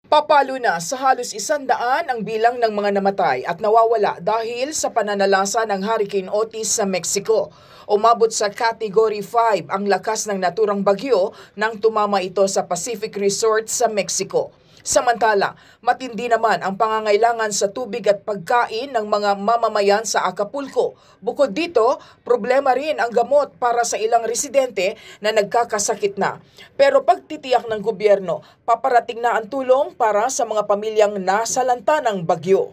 Papalo na sa halos 100 ang bilang ng mga namatay at nawawala dahil sa pananalasa ng Hurricane Otis sa Mexico. Umabot sa Category 5 ang lakas ng naturang bagyo nang tumama ito sa Pacific Resort sa Mexico. Samantala, matindi naman ang pangangailangan sa tubig at pagkain ng mga mamamayan sa Acapulco. Bukod dito, problema rin ang gamot para sa ilang residente na nagkakasakit na. Pero pagtitiyak ng gobyerno, paparating na ang tulong para sa mga pamilyang nasalanta ng bagyo.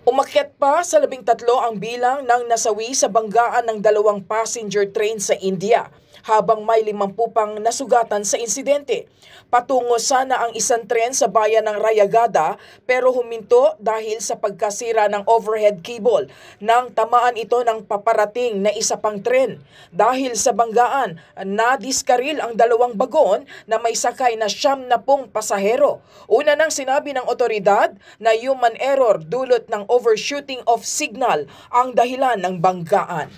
Umakyat pa sa 13 ang bilang ng nasawi sa banggaan ng 2 passenger train sa India, habang may 50 pang nasugatan sa insidente. Patungo sana ang isang tren sa bayan ng Rayagada pero huminto dahil sa pagkasira ng overhead cable nang tamaan ito ng paparating na isa pang tren. Dahil sa banggaan, nadiskaril ang 2 bagon na may sakay na 70 pasahero. Una nang sinabi ng otoridad na human error dulot ng overshooting of signal ang dahilan ng banggaan.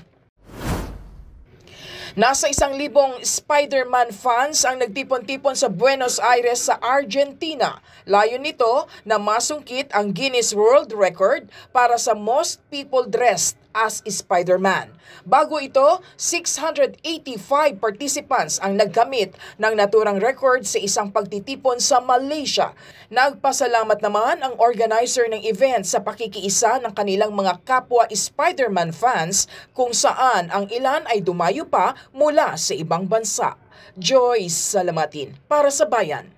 Nasa 1,000 Spider-Man fans ang nagtipon-tipon sa Buenos Aires sa Argentina. Layon nito na masungkit ang Guinness World Record para sa most people dressed as Spider-Man. Bago ito, 685 participants ang nagkamit ng naturang record sa isang pagtitipon sa Malaysia. Nagpasalamat naman ang organizer ng event sa pakikiisa ng kanilang mga kapwa Spider-Man fans kung saan ang ilan ay dumayo pa mula sa ibang bansa. Joyce Salamatin para sa Bayan.